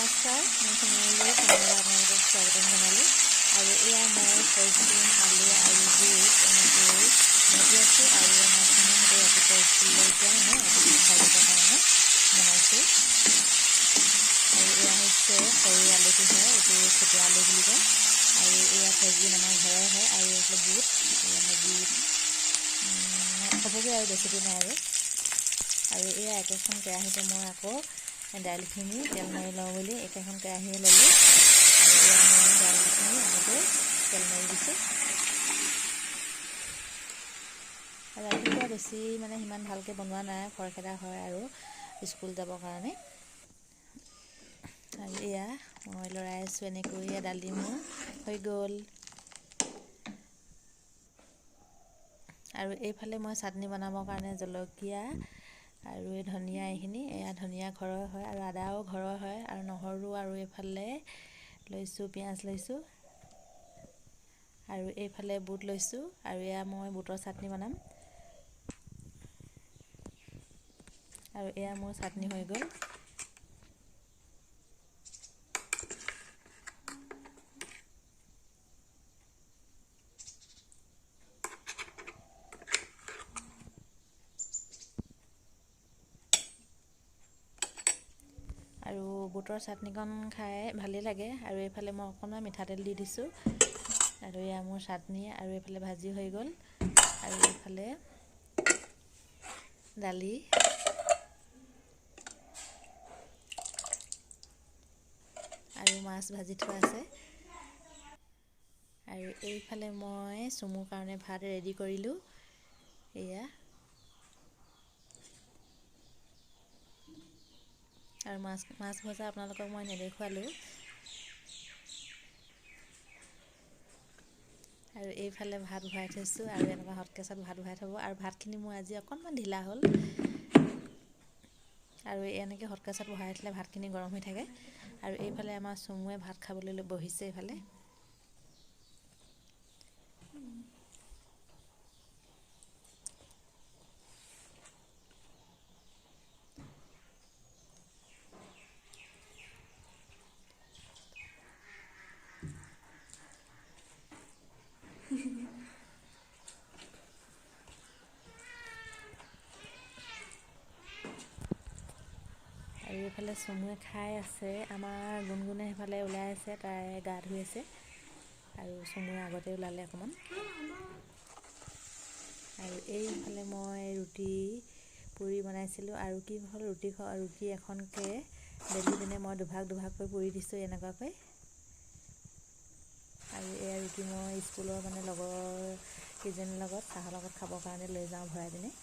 নমস্কাৰ, মই সোণালী আপোনালোকক স্বাগতম জনালোঁ। আৰু এয়া মই ফ্ৰেঞ্চবিন, আলু আৰু বুট এনেকৈ ভাজি আছোঁ আৰু আমাৰ সোণালীহঁতে ৰাতিপুৱা স্কুললৈ যোৱা ৰাতিপুৱা খাই দিবৰ কাৰণে বনাইছোঁ। আৰু এয়া হৈছে সৰু আলুটো হয়, এইটো খুটীয়া আলু বুলি কয়। আৰু এয়া ফ্ৰেঞ্চবিন আমাৰ ঘৰৰ হয় আৰু এইফালে বুট এয়া ভাজি হ'বগৈ আৰু বেছিদিন নাই আৰু এয়া একেখন কেৰাহীতে মই আকৌ দাইলখিনি তেল মাৰি লওঁ বুলি একেখন কেৰাহীয়ে ল'লোঁ। আৰু এয়া মই দাইলখিনি আগতে তেল মাৰি দিছোঁ। আৰু ৰাতিপুৱা বেছি সিমান ভালকৈ বনোৱা নাই, খৰখেদা হয় আৰু স্কুল যাবৰ কাৰণে। আৰু এয়া মই লৰাই আছোঁ এনেকৈ, এয়া দালি মোৰ হৈ গ'ল। আৰু এইফালে মই চাটনি বনাবৰ কাৰণে জলকীয়া আৰু এই ধনিয়া, এয়া ধনিয়া ঘৰৰ হয় আৰু আদাও ঘৰৰ হয় আৰু নহৰু, আৰু এইফালে লৈছোঁ পিঁয়াজ লৈছোঁ আৰু এইফালে বুট লৈছোঁ। আৰু এয়া মই বুটৰ চাটনি বনাম আৰু এয়া মোৰ চাটনি হৈ গ'ল। আৰু বুটৰ চাটনিকণ খাই ভালেই লাগে। আৰু এইফালে মই অকণমান মিঠাতেল দি দিছোঁ আৰু এয়া মোৰ চাটনি আৰু এইফালে ভাজি হৈ গ'ল। আৰু এইফালে দালি আৰু মাছ ভাজি থোৱা আছে। আৰু এইফালে মই চুমুৰ কাৰণে ভাত ৰেডি কৰিলোঁ। এয়া আৰু মাছ ভজা আপোনালোকক মই নেদেখুৱালোঁ। আৰু এইফালে ভাত ভৰাই থৈছোঁ আৰু এনেকুৱা হটকেছত ভাত ভৰাই থ'ব। আৰু ভাতখিনি মোৰ আজি অকণমান ঢিলা হ'ল আৰু এনেকৈ হটকেছত ভৰাই থ'লে ভাতখিনি গৰম হৈ থাকে। আৰু এইফালে আমাৰ চুমুৱে ভাত খাবলৈ বহিছে এইফালে। আৰু এইফালে চুমুৱে খাই আছে। আমাৰ গুণগুণে সেইফালে ওলাই আছে, তাই গা ধুই আছে আৰু চুমুৱে আগতে ওলালে অকণমান। আৰু এইফালে মই ৰুটি পুৰি বনাইছিলোঁ আৰু কি হ'ল, ৰুটি এখনকৈ বেলি পিনে মই দুভাগকৈ পুৰি দিছোঁ এনেকুৱাকৈ। আৰু এয়া ৰুটি মই স্কুলৰ লগৰ কেইজনীৰ লগত চাহৰ লগত খাবৰ কাৰণে লৈ যাওঁ ভৰাই পিনে।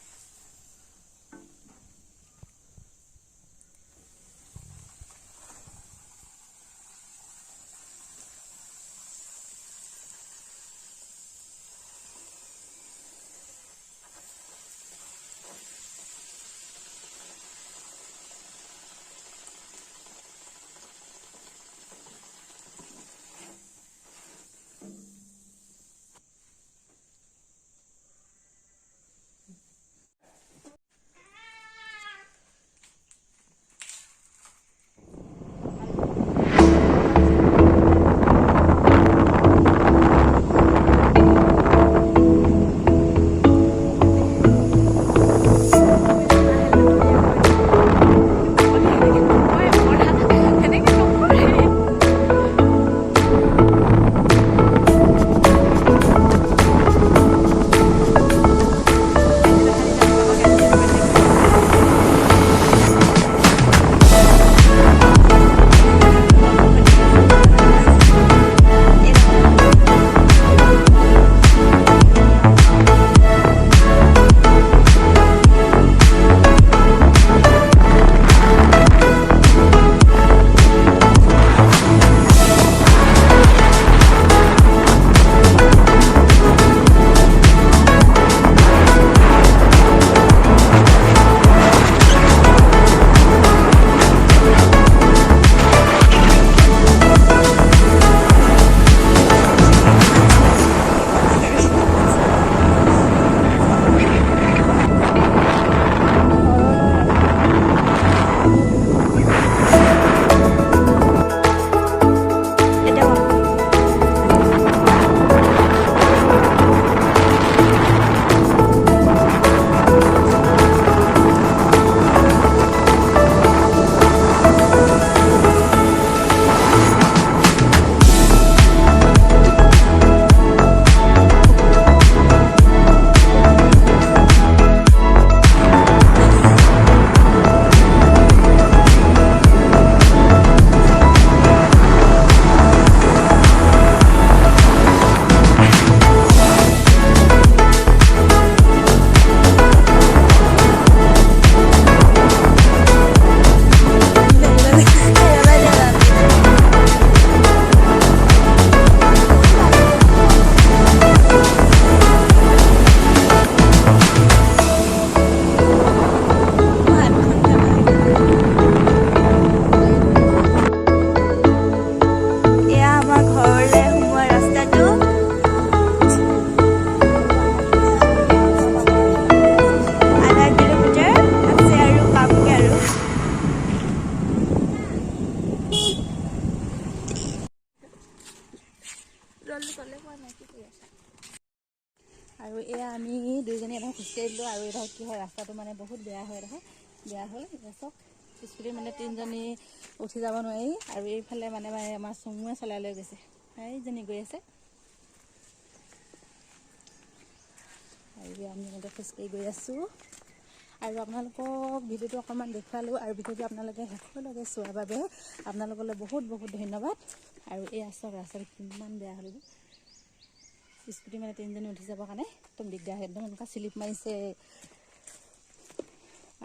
আৰু এয়া আমি দুইজনী এডোখৰ খোজকাঢ়ি দিলোঁ আৰু এডোখৰ কি হয় ৰাস্তাটো মানে বহুত বেয়া হয় এডোখৰ বেয়া হ'ল চব স্কুটিত মানে তিনিজনী উঠি যাব নোৱাৰি আৰু এইফালে মানে আমাৰ চমুৱে চলাই লৈ গৈছে এইজনী গৈ আছে আৰু আমি এনেকৈ খোজকাঢ়ি গৈ আছোঁ আৰু আপোনালোকক ভিডিঅ'টো অকণমান দেখুৱালোঁ আৰু ভিডিঅ'টো আপোনালোকে শেষলৈকে চোৱাৰ বাবে আপোনালোকলৈ বহুত বহুত ধন্যবাদ আৰু এই আচক ৰাস্তাটো কিমান বেয়া হ'ল স্কুটি মানে তিনিজনী উঠি যাবৰ কাৰণে একদম দিগদাৰ হয় একদম এনেকুৱা শ্লিপ মাৰিছে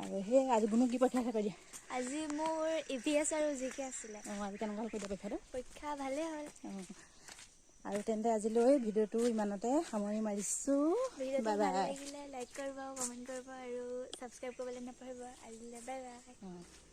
আৰু সেই আজি গুণক কি পৰীক্ষা আছে কৈ দিয়া আজি মোৰ EVS আৰু GK আছিলে অঁ আজি কেনেকুৱা হ'ল কৈ দিয়া পৰীক্ষা ভালেই হ'ল অঁ আৰু তেন্তে আজিলৈ ভিডিঅ'টো ইমানতে সামৰি মাৰিছোঁ ভিডিঅ'টো বাই ভাল বাই লাগিলে লাইক কৰিব কমেণ্ট কৰিব আৰু ছাবস্ক্ৰাইব কৰিবলৈ নাপাহৰিব আজিলৈ বাই বাই অঁ